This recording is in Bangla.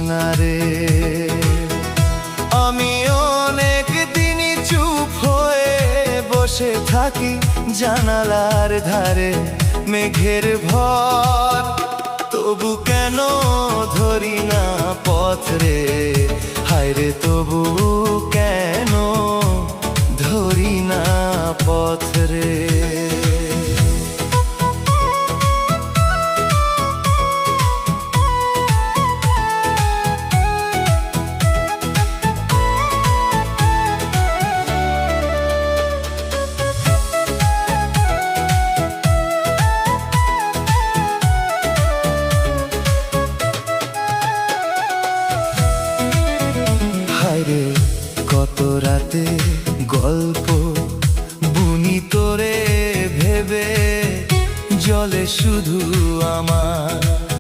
না রে। আমি অনেক দিনই চুপ হয়ে বসে থাকি জানালার ধারে, মেঘের ভর তবু কেন ধরি না পথ রে। হায় রে তবু কেন ধরি না পথ রে। হায়রে কত রাতে গল্প বুনি তোরে ভেবে, জলে শুধু